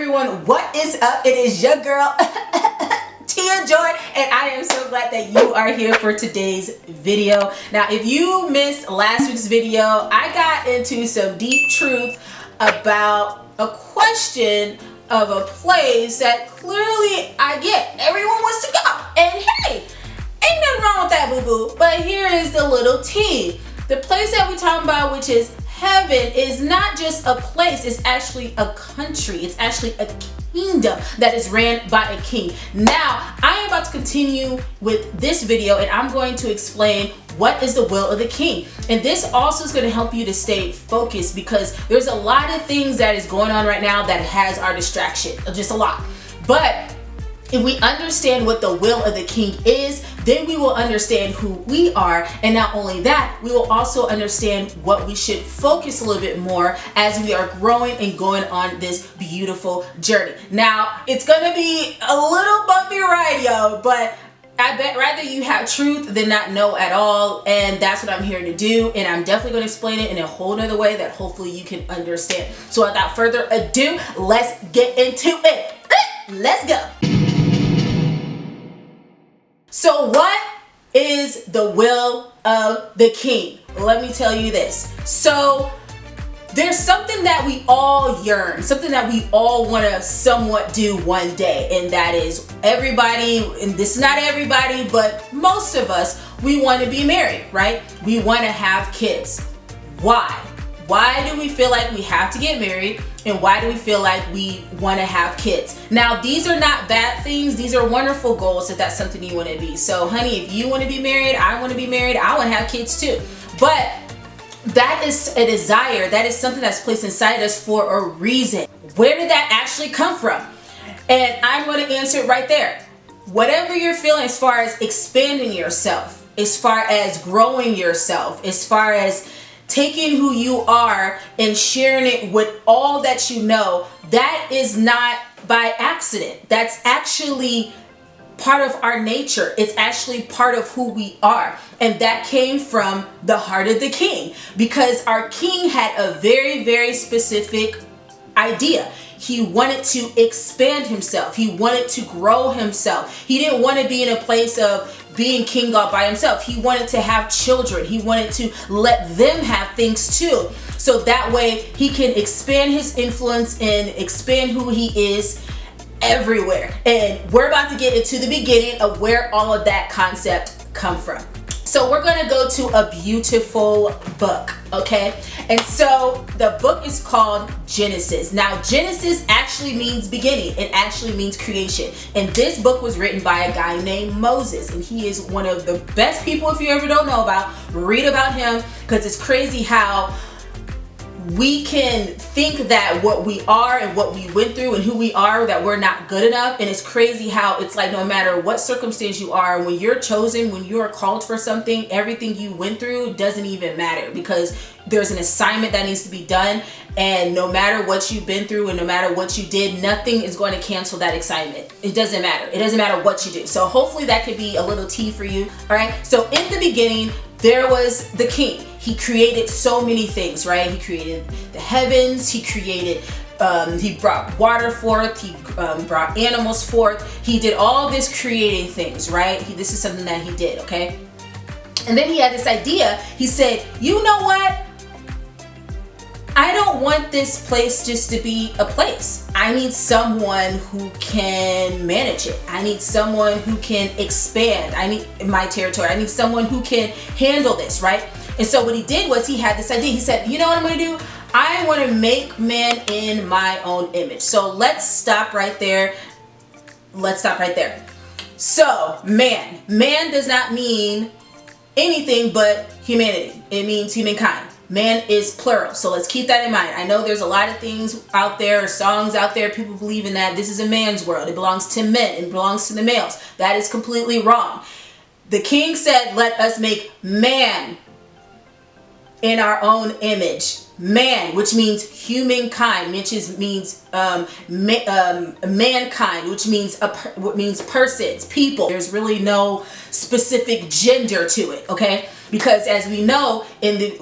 everyone, what is up? It is your girl Tia Joy, and I am so glad that you are here for today's video. Now, if you missed last week's video, I got into some deep truth about a question of a place that clearly I get everyone wants to go. And hey, ain't nothing wrong with that, boo-boo. But here is the little tea. The place that we're talking about, which is heaven, is not just a place, it's actually a country. It's actually a kingdom that is ran by a king. Now, I am about to continue with this video, and I'm going to explain what is the will of the king. And this also is going to help you to stay focused, because there's a lot of things that is going on right now that has our distraction, just a lot. But if we understand what the will of the king is, then we will understand who we are. And not only that, we will also understand what we should focus a little bit more as we are growing and going on this beautiful journey. Now, it's gonna be a little bumpy ride, yo, but I bet rather you have truth than not know at all. And that's what I'm here to do. And I'm definitely going to explain it in a whole nother way that hopefully you can understand. So without further ado, let's get into it. Let's go. So what is the will of the king? Let me tell you this. So there's something that we all yearn, something that we all want to somewhat do one day, and that is everybody, and this is not everybody, but most of us, we want to be married, right? We want to have kids. Why? Why do we feel like we have to get married? And why do we feel like we want to have kids? Now, these are not bad things. These are wonderful goals if that's something you want to be. So, honey, if you want to be married, I want to be married, I want to have kids too. But that is a desire. That is something that's placed inside us for a reason. Where did that actually come from? And I'm going to answer it right there. Whatever you're feeling as far as expanding yourself, as far as growing yourself, as far as taking who you are and sharing it with all that you know, that is not by accident. That's actually part of our nature. It's actually part of who we are. And that came from the heart of the king, because our king had a very, very specific idea. He wanted to expand himself. He wanted to grow himself. He didn't want to be in a place of being king all by himself. He wanted to have children. He wanted to let them have things too. So that way he can expand his influence and expand who he is everywhere. And we're about to get into the beginning of where all of that concept come from. So we're going to go to a beautiful book, okay? And so the book is called Genesis. Now, Genesis actually means beginning. It actually means creation. And this book was written by a guy named Moses. And he is one of the best people, if you ever don't know about, read about him, because it's crazy how we can think that what we are and what we went through and who we are, that we're not good enough. And it's crazy how it's like no matter what circumstance you are, when you're chosen, when you are called for something, everything you went through doesn't even matter, because there's an assignment that needs to be done. And no matter what you've been through and no matter what you did, nothing is going to cancel that assignment. It doesn't matter. It doesn't matter what you do. So hopefully that could be a little tea for you. All right. So in the beginning, there was the king. He created so many things, right? He created the heavens. He created, he brought water forth. He brought animals forth. He did all this creating things, right? This is something that he did, okay? And then he had this idea. He said, you know what? I don't want this place just to be a place. I need someone who can manage it. I need someone who can expand. I need my territory. I need someone who can handle this, right? And so what he did was he had this idea. He said, you know what I'm going to do? I want to make man in my own image. So let's stop right there. Let's stop right there. So man does not mean anything but humanity. It means humankind. Man is plural, so let's keep that in mind. I know there's a lot of things out there, songs out there, people believe in that. This is a man's world. It belongs to men. It belongs to the males. That is completely wrong. The king said, let us make man in our own image. Man, which means humankind, which means mankind, which means means persons, people. There's really no specific gender to it, okay? Because as we know, in the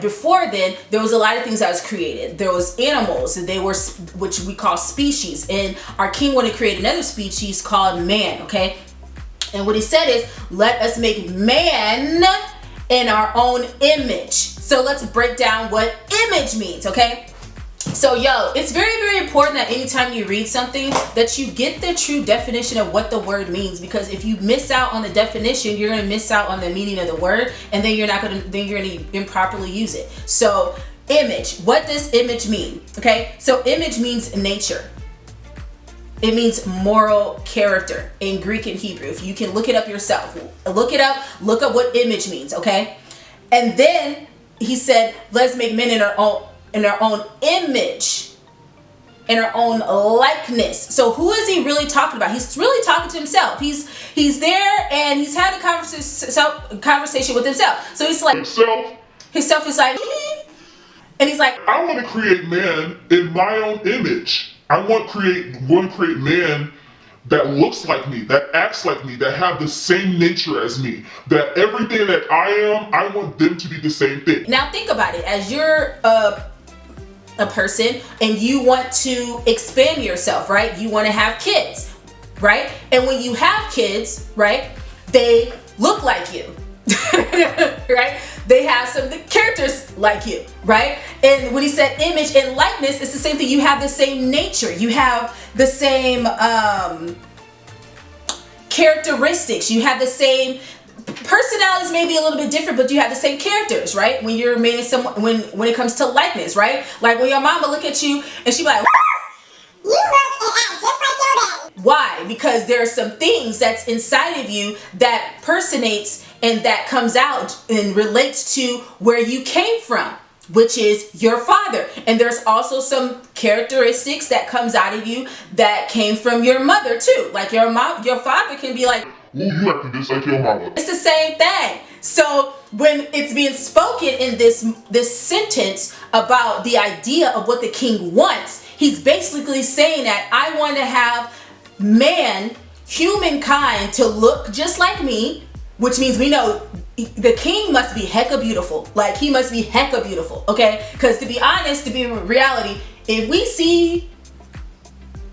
before then, there was a lot of things that was created. There was animals, they were which we call species, and our king wanted to create another species called man, okay? And what he said is, let us make man in our own image. So let's break down what image means, okay? So it's very, very important that anytime you read something that you get the true definition of what the word means, because if you miss out on the definition, you're going to miss out on the meaning of the word, and then you're going to improperly use it. So image, what does image mean? Okay, so image means nature. It means moral character in Greek and Hebrew. If you can look it up yourself, look up what image means, okay? And then he said, let's make men in our own image, in our own likeness. So who is he really talking about? He's really talking to himself. He's there and he's having a conversation with himself. So he's like, himself is like, and he's like, I want to create man in my own image. I want to create man that looks like me, that acts like me, that have the same nature as me, that everything that I am, I want them to be the same thing. Now think about it. As you're a person and you want to expand yourself, right? You want to have kids, right? And when you have kids, right, they look like you, right? They have some of the characters like you, right? And when he said image and likeness, it's the same thing. You have the same nature. You have the same characteristics. You have the same personalities, maybe a little bit different, but you have the same characters, right? When you're made in someone, when it comes to likeness, right? Like when your mama look at you and she be like, you look and act just like your daddy. Why? Because there are some things that's inside of you that personates and that comes out and relates to where you came from, which is your father. And there's also some characteristics that comes out of you that came from your mother too. Like your father can be like, ooh, you acting just like your mama. It's the same thing. So when it's being spoken in this sentence about the idea of what the king wants, he's basically saying that I want to have humankind to look just like me, which means we know the king must be hecka beautiful. Like he must be hecka beautiful, okay? Because to be honest, to be in reality, if we see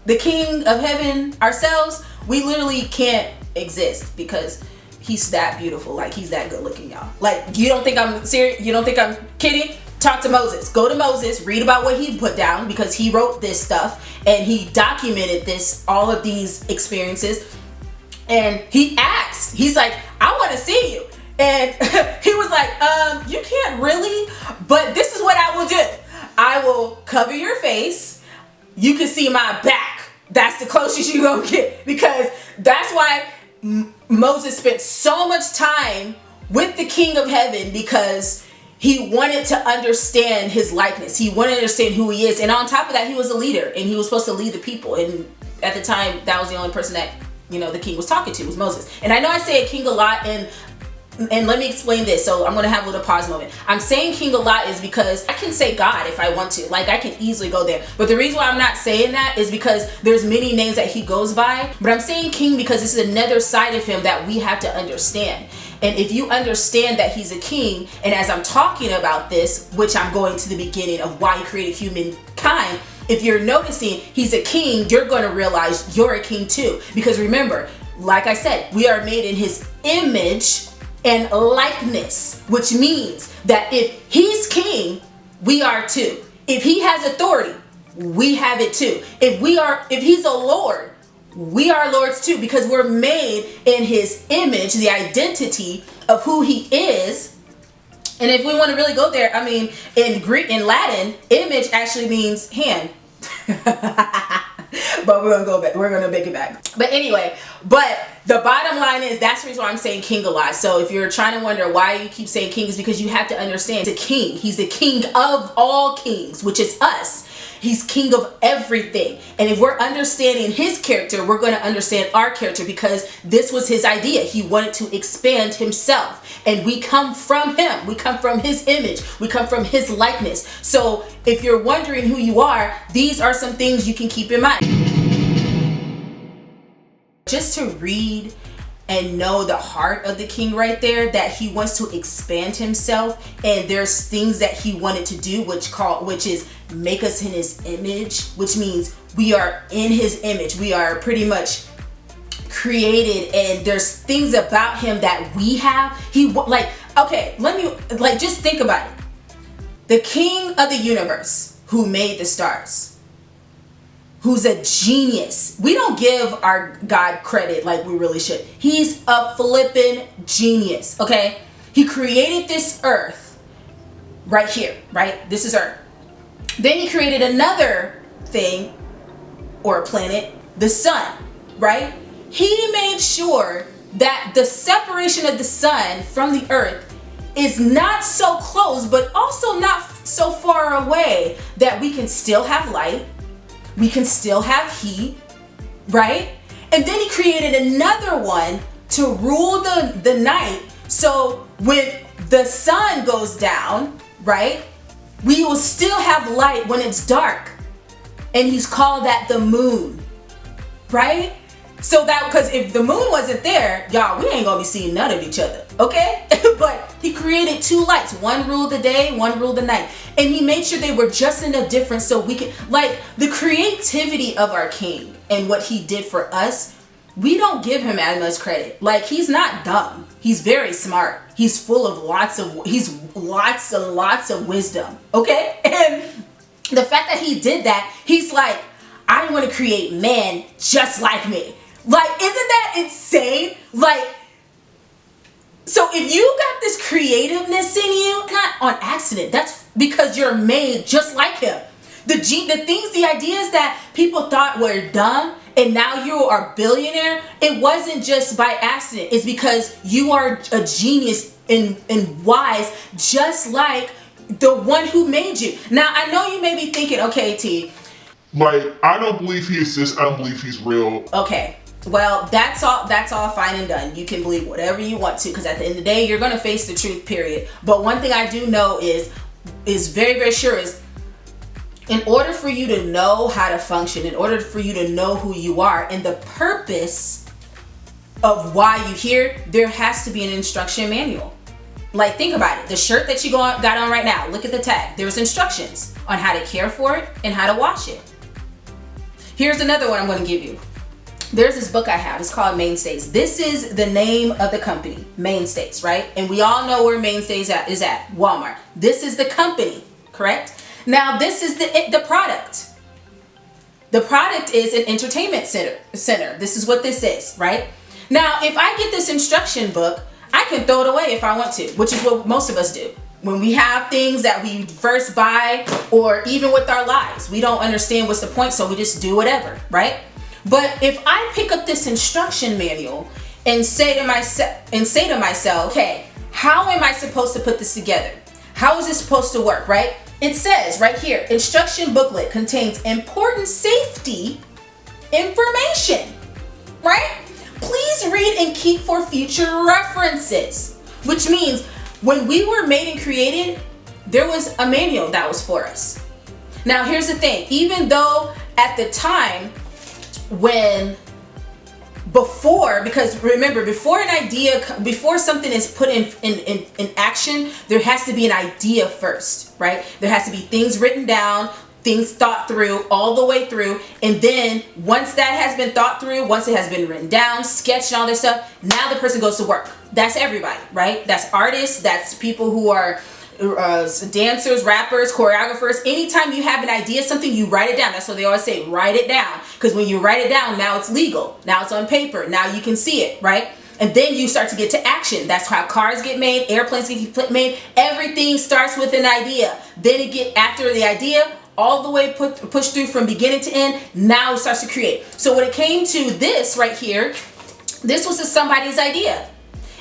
the king of heaven ourselves, we literally can't exist because he's that beautiful. Like he's that good looking, y'all. Like you don't think I'm serious? You don't think I'm kidding? Talk to Moses. Go to Moses, read about what he put down, because he wrote this stuff and he documented all of these experiences. And he asked, he's like, I want to see you. And he was like, you can't really, but this is what I will do. I will cover your face. You can see my back. That's the closest you gonna get, because that's why Moses spent so much time with the King of Heaven, because he wanted to understand his likeness. He wanted to understand who he is. And on top of that, he was a leader and he was supposed to lead the people. And at the time, that was the only person that, the king was talking to, was Moses. And I know I say king a lot, and let me explain this. So I'm going to have a little pause moment. I'm saying king a lot is because I can say God if I want to. Like I can easily go there. But the reason why I'm not saying that is because there's many names that he goes by. But I'm saying king because this is another side of him that we have to understand. And if you understand that he's a king, and as I'm talking about this, which I'm going to the beginning of why he created humankind, if you're noticing he's a king, you're going to realize you're a king too. Because remember, like I said, we are made in his image and likeness, which means that if he's king, we are too. If he has authority, we have it too. If he's a lord, we are lords too, because we're made in his image, the identity of who he is. And if we want to really go there, I mean, in Greek, in Latin, image actually means hand. But we're gonna go back. We're gonna make it back. But anyway, the bottom line is that's the reason why I'm saying king a lot. So if you're trying to wonder why you keep saying king, is because you have to understand the king. He's the king of all kings, which is us. He's king of everything. And if we're understanding his character, we're going to understand our character, because this was his idea. He wanted to expand himself. And we come from him. We come from his image. We come from his likeness. So if you're wondering who you are, these are some things you can keep in mind. Just to read and know the heart of the king right there, that he wants to expand himself, and there's things that he wanted to do, which is make us in his image, which means we are in his image. We are pretty much created, and there's things about him that we have. Just think about it. The king of the universe who made the stars, who's a genius. We don't give our God credit like we really should. He's a flippin' genius, okay? He created this earth right here, right? This is earth. Then he created another thing, or a planet, the sun, right? He made sure that the separation of the sun from the earth is not so close, but also not so far away that we can still have light. We can still have heat, right? And then he created another one to rule the night. So when the sun goes down, right, we will still have light when it's dark. And he's called that the moon, right? So that, because if the moon wasn't there, y'all, we ain't gonna be seeing none of each other, okay? But he created two lights. One ruled the day, one ruled the night. And he made sure they were just enough different so we could, like, the creativity of our king and what he did for us, we don't give him as much credit. Like, he's not dumb. He's very smart. He's full of lots and lots of wisdom, okay? And the fact that he did that, he's like, I want to create man just like me. Like, isn't that insane? Like, so if you got this creativeness in you, it's not on accident. That's because you're made just like him. The ideas that people thought were dumb, and now you are a billionaire, it wasn't just by accident. It's because you are a genius and wise, just like the one who made you. Now, I know you may be thinking, okay, T. Like, I don't believe he exists. I don't believe he's real. Okay. Well, that's all fine and done. You can believe whatever you want to, because at the end of the day, you're going to face the truth, period. But one thing I do know is very, very sure is, in order for you to know how to function, in order for you to know who you are and the purpose of why you're here, there has to be an instruction manual. Like, think about it. The shirt that you got on right now, look at the tag. There's instructions on how to care for it and how to wash it. Here's another one I'm going to give you. There's this book I have. It's called Mainstays. This is the name of the company, Mainstays, right? And we all know where Mainstays is at Walmart. This is the company, correct? Now, this is the product. The product is an entertainment center. This is what this is, right? Now, if I get this instruction book, I can throw it away if I want to, which is what most of us do. When we have things that we first buy, or even with our lives, we don't understand what's the point, so we just do whatever, right? But if I pick up this instruction manual and say to myself, okay, how am I supposed to put this together? How is this supposed to work, right? It says right here, instruction booklet contains important safety information, right? Please read and keep for future references, which means when we were made and created, there was a manual that was for us. Now, here's the thing. Even though at the time because remember, before something is put in action, there has to be an idea first, right? There has to be things written down, things thought through all the way through. And then once that has been thought through, once it has been written down, sketched and all this stuff, now the person goes to work. That's everybody, right? That's artists, that's people who are dancers, rappers, choreographers. Anytime you have an idea, something, you write it down. That's what they always say, write it down. Because when you write it down, now it's legal. Now it's on paper. Now you can see it, right? And then you start to get to action. That's how cars get made, airplanes get made. Everything starts with an idea. Then it get after the idea, all the way pushed through from beginning to end. Now it starts to create. So when it came to this right here, this was somebody's idea.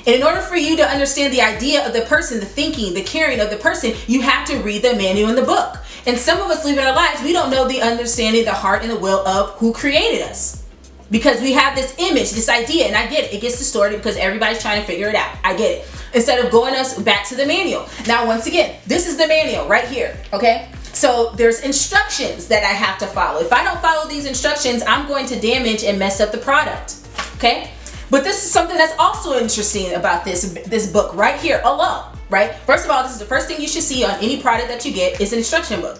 And in order for you to understand the idea of the person, the thinking, the caring of the person, you have to read the manual in the book. And some of us live in our lives, we don't know the understanding, the heart, and the will of who created us. Because we have this image, this idea, and I get it. It gets distorted because everybody's trying to figure it out. I get it. Instead of going us back to the manual. Now, once again, this is the manual right here, okay? So there's instructions that I have to follow. If I don't follow these instructions, I'm going to damage and mess up the product, okay? But this is something that's also interesting about this book right here alone, right? First of all, this is the first thing you should see on any product that you get is an instruction book.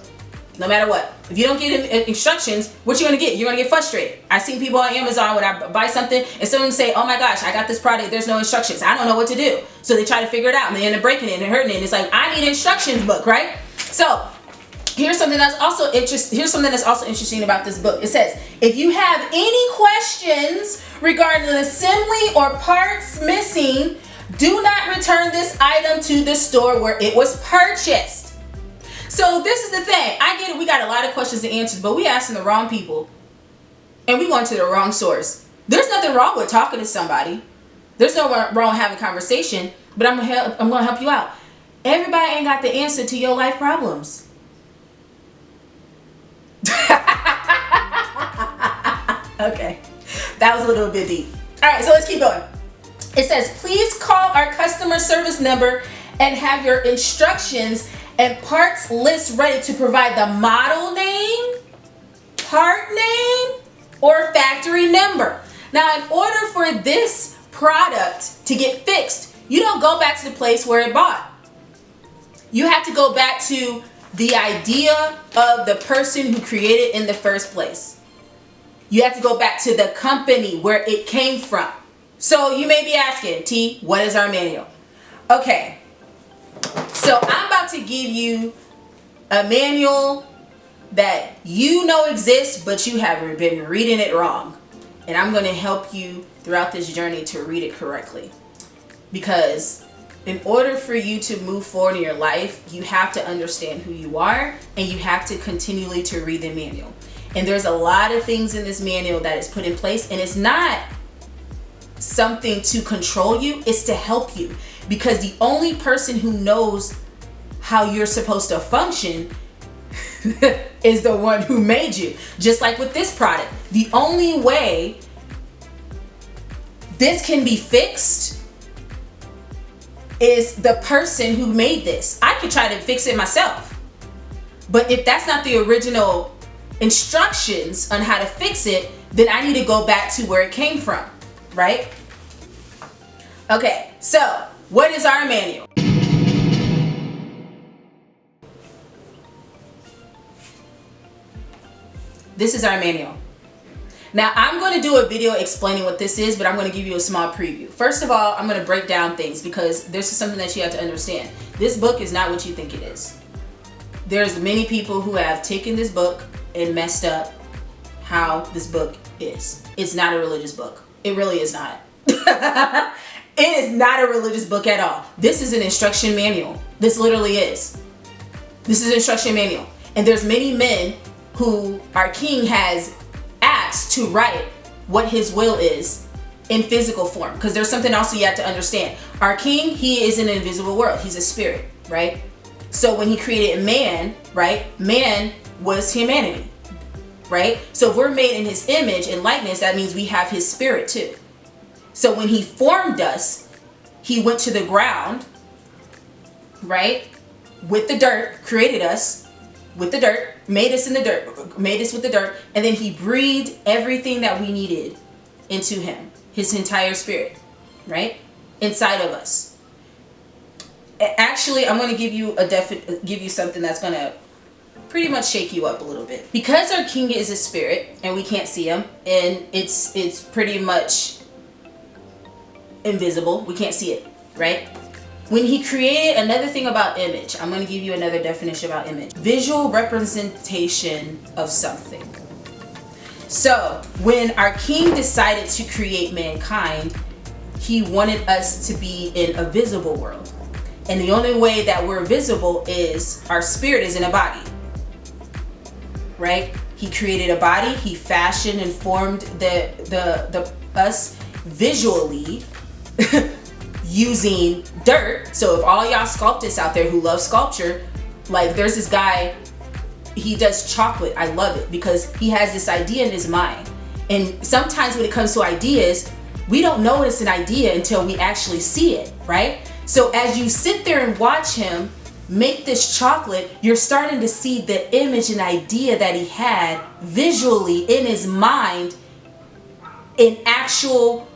No matter what. If you don't get instructions, what you're gonna get? You're gonna get frustrated. I've seen people on Amazon when I buy something and someone say, oh my gosh, I got this product, there's no instructions. I don't know what to do. So they try to figure it out and they end up breaking it and hurting it. And it's like, I need an instructions book, right? So here's something that's also interesting about this book. It says, if you have any questions regarding the assembly or parts missing, do not return this item to the store where it was purchased. So this is the thing. I get it. We got a lot of questions and answers, but we asking the wrong people. And we going to the wrong source. There's nothing wrong with talking to somebody. There's no wrong having a conversation, but I'm gonna help you out. Everybody ain't got the answer to your life problems. Okay. That was a little bit deep. All right, so let's keep going. It says, please call our customer service number and have your instructions and parts list ready to provide the model name, part name, or factory number. Now, in order for this product to get fixed, you don't go back to the place where it bought. You have to go back to the idea of the person who created it in the first place. You have to go back to the company where it came from. So you may be asking, T, what is our manual? Okay. So I'm about to give you a manual that you know exists, but you have been reading it wrong. And I'm going to help you throughout this journey to read it correctly. Because in order for you to move forward in your life, you have to understand who you are and you have to continually to read the manual. And there's a lot of things in this manual that is put in place, and it's not something to control you, it's to help you. Because the only person who knows how you're supposed to function is the one who made you. Just like with this product, the only way this can be fixed is the person who made this. I could try to fix it myself, but if that's not the original instructions on how to fix it, then I need to go back to where it came from, right? Okay, so what is our manual? This is our manual. Now, I'm going to do a video explaining what this is, but I'm going to give you a small preview. First of all, I'm going to break down things because this is something that you have to understand. This book is not what you think it is. There's many people who have taken this book and messed up how this book is. It's not a religious book. It really is not. It is not a religious book at all. This is an instruction manual. This literally is. This is an instruction manual. And there's many men who our king has asked to write what his will is in physical form. Because there's something else you have to understand. Our king, he is in an invisible world. He's a spirit, right? So when he created man, right? Man was humanity, right? So if we're made in his image and likeness, that means we have his spirit too. So when he formed us, he went to the ground, right? With the dirt, created us with the dirt, made us in the dirt, made us with the dirt, and then he breathed everything that we needed into him, his entire spirit, right? Inside of us. Actually, I'm going to give you something that's going to pretty much shake you up a little bit. Because our king is a spirit and we can't see him, and it's pretty much invisible. We can't see it, right? When he created, another thing about image, I'm going to give you another definition about image. Visual representation of something. So when our king decided to create mankind, he wanted us to be in a visible world. And the only way that we're visible is our spirit is in a body, right? He created a body. He fashioned and formed the us visually using dirt. So if all y'all sculptists out there who love sculpture, like there's this guy he does chocolate. I love it because he has this idea in his mind. And sometimes when it comes to ideas, we don't know it's an idea until we actually see it, right? So as you sit there and watch him make this chocolate, you're starting to see the image and idea that he had visually in his mind in actual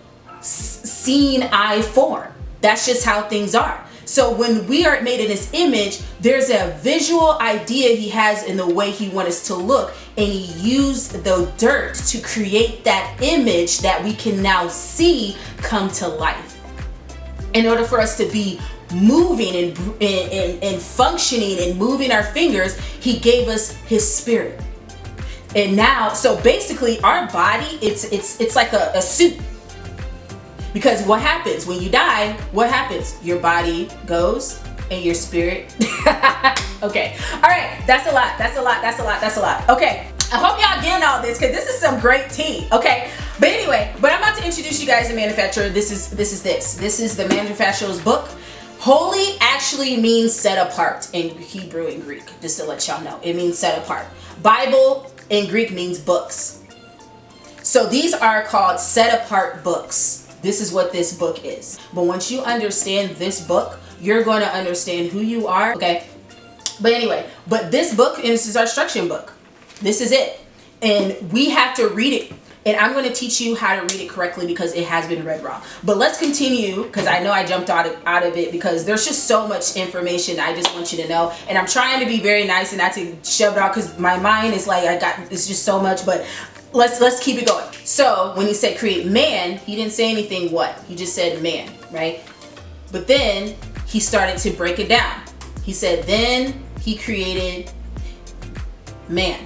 seen eye form. That's just how things are. So when we are made in his image, there's a visual idea he has in the way he wants us to look, and he used the dirt to create that image that we can now see come to life. In order for us to be moving and functioning and moving our fingers, he gave us his spirit. And now, so basically our body, it's like a suit. Because what happens when you die? What happens? Your body goes and your spirit. Okay. All right. That's a lot. Okay. I hope y'all getting all this because this is some great tea. Okay. But anyway, I'm about to introduce you guys the manufacturer. This is the manufacturer's book. Holy actually means set apart in Hebrew and Greek, just to let y'all know. It means set apart. Bible in Greek means books. So these are called set apart books. This is what this book is. But once you understand this book, you're going to understand who you are, okay? But anyway, this book is our instruction book. This is it. And we have to read it. And I'm going to teach you how to read it correctly because it has been read wrong. But let's continue because I know I jumped out of it because there's just so much information I just want you to know. And I'm trying to be very nice and not to shove it out because my mind is like, it's just so much. But let's keep it going. So when he said create man, he didn't say anything what? He just said man, right? But then he started to break it down. He said then he created man,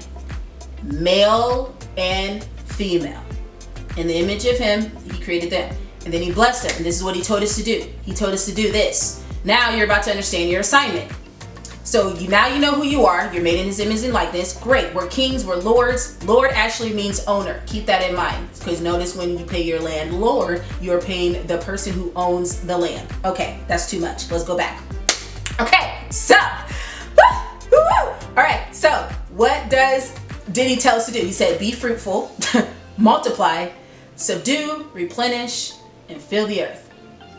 male and female. In the image of him, he created them. And then he blessed them. And this is what he told us to do. He told us to do this. Now you're about to understand your assignment. So now you know who you are. You're made in his image and likeness. Great. We're kings. We're lords. Lord actually means owner. Keep that in mind. Because notice when you pay your landlord, you're paying the person who owns the land. Okay, that's too much. Let's go back. Okay, so, all right. So what did he tell us to do? He said, be fruitful, multiply, subdue, replenish, and fill the earth.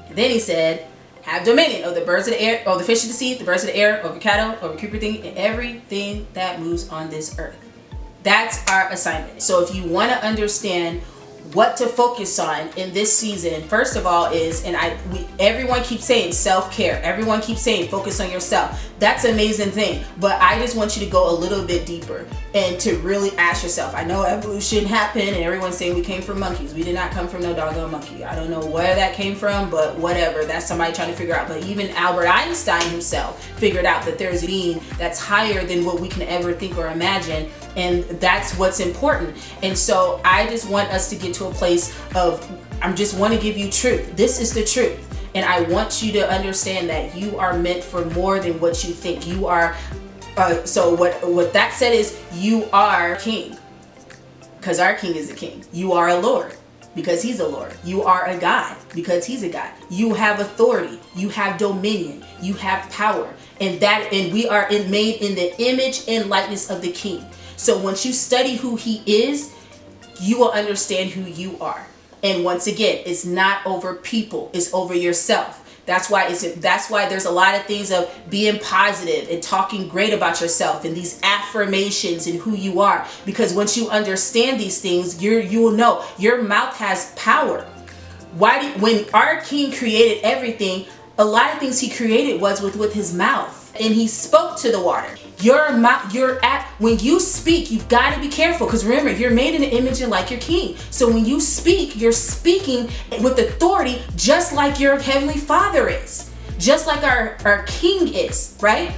And then he said, have dominion over the birds of the air, over the fish of the sea, the birds of the air, over cattle, over creeping thing, and everything that moves on this earth. That's our assignment. So if you want to understand what to focus on in this season, first of all is, everyone keeps saying self-care. Everyone keeps saying focus on yourself. That's an amazing thing. But I just want you to go a little bit deeper and to really ask yourself. I know evolution happened and everyone's saying we came from monkeys. We did not come from no doggone monkey. I don't know where that came from, but whatever. That's somebody trying to figure out. But even Albert Einstein himself figured out that there's a being that's higher than what we can ever think or imagine. And that's what's important. And so I just want us to get to a place of, I just want to give you truth. This is the truth. And I want you to understand that you are meant for more than what you think. You are, so what that said is you are king. Because our king is a king. You are a lord. Because he's a lord. You are a God. Because he's a God. You have authority. You have dominion. You have power. And we are made in the image and likeness of the king. So once you study who he is, you will understand who you are. And once again, it's not over people, it's over yourself. That's why there's a lot of things of being positive and talking great about yourself and these affirmations and who you are. Because once you understand these things, you will know your mouth has power. When our king created everything, a lot of things he created was with his mouth. And he spoke to the water. When you speak, you've got to be careful because remember, you're made in the image and like your king. So when you speak, you're speaking with authority just like your heavenly father is. Just like our king is, right?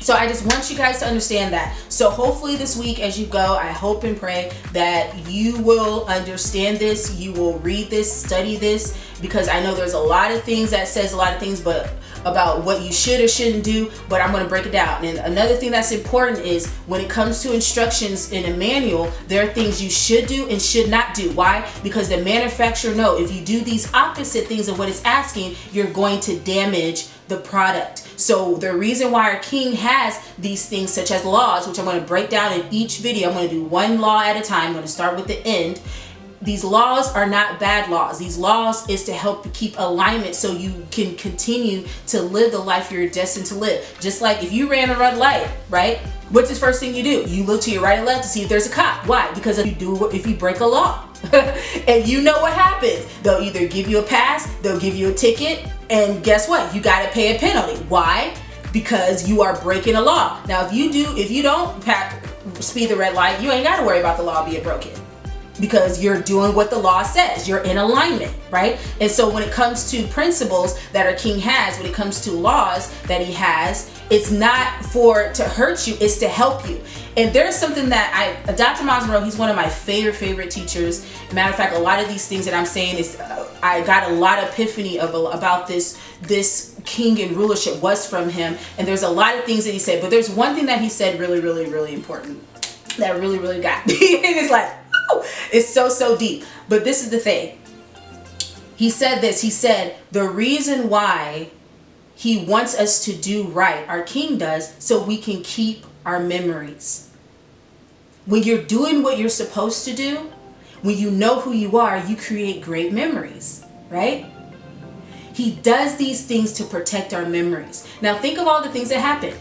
So I just want you guys to understand that. So hopefully this week as you go, I hope and pray that you will understand this. You will read this, study this, because I know there's a lot of things that says a lot of things, but about what you should or shouldn't do, but I'm going to break it down. And another thing that's important is when it comes to instructions in a manual, there are things you should do and should not do. Why? Because the manufacturer knows if you do these opposite things of what it's asking, you're going to damage the product. So the reason why our king has these things such as laws, which I'm going to break down in each video, I'm going to do one law at a time. I'm going to start with the end. These laws are not bad laws. These laws is to help keep alignment so you can continue to live the life you're destined to live. Just like if you ran a red light, right? What's the first thing you do? You look to your right and left to see if there's a cop. Why? Because if you break a law. And you know what happens. They'll either give you a pass, they'll give you a ticket, and guess what? You got to pay a penalty. Why? Because you are breaking a law. Now, if you don't speed the red light, you ain't got to worry about the law being broken, because you're doing what the law says. You're in alignment, right? And so when it comes to principles that our king has, when it comes to laws that he has, it's not to hurt you, it's to help you. And there's something that Dr. Miles Monroe, he's one of my favorite teachers. Matter of fact, a lot of these things that I'm saying is, I got a lot of epiphany about this king and rulership was from him. And there's a lot of things that he said, but there's one thing that he said really important that really got me. And it's like, it's so deep. But this is the thing. He said this. He said, the reason why he wants us to do right, our king does, so we can keep our memories. When you're doing what you're supposed to do, when you know who you are, you create great memories, right? He does these things to protect our memories. Now think of all the things that happen.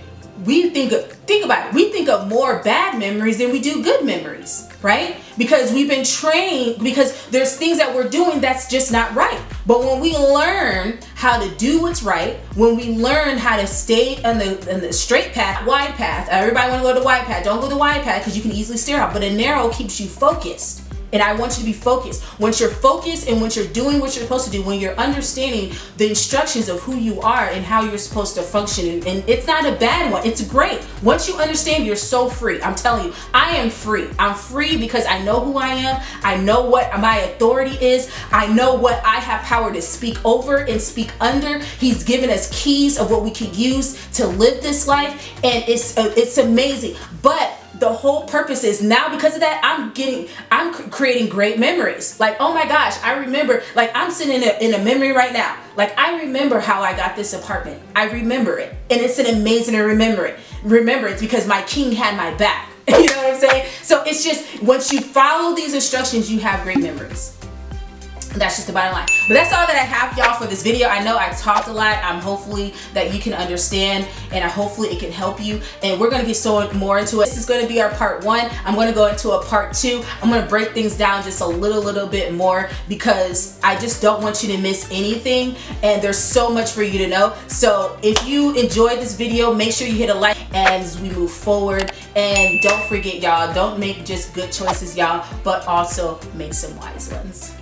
Think about it. We think of more bad memories than we do good memories, right? Because we've been trained, because there's things that we're doing that's just not right. But when we learn how to do what's right, when we learn how to stay on the straight path, wide path, everybody want to go to the wide path. Don't go to the wide path because you can easily steer off. But a narrow keeps you focused. And I want you to be focused. Once you're focused and once you're doing what you're supposed to do, when you're understanding the instructions of who you are and how you're supposed to function, and it's not a bad one, it's great. Once you understand, you're so free. I'm telling you, I am free. I'm free because I know who I am. I know what my authority is. I know what I have power to speak over and speak under. He's given us keys of what we can use to live this life, and it's amazing. But the whole purpose is now, because of that, I'm creating great memories. Like, oh my gosh, I remember, like I'm sitting in a memory right now. Like I remember how I got this apartment. I remember it. And it's an amazing remembrance because my king had my back. You know what I'm saying? So it's just, once you follow these instructions, you have great memories. That's just the bottom line. But that's all that I have, y'all, for this video. I know I talked a lot. I'm hopefully that you can understand, and hopefully it can help you. And we're going to get so more into it. This is going to be our part 1. I'm going to go into a part 2. I'm going to break things down just a little bit more, because I just don't want you to miss anything. And there's so much for you to know. So if you enjoyed this video, make sure you hit a like as we move forward. And don't forget, y'all, don't make just good choices, y'all, but also make some wise ones.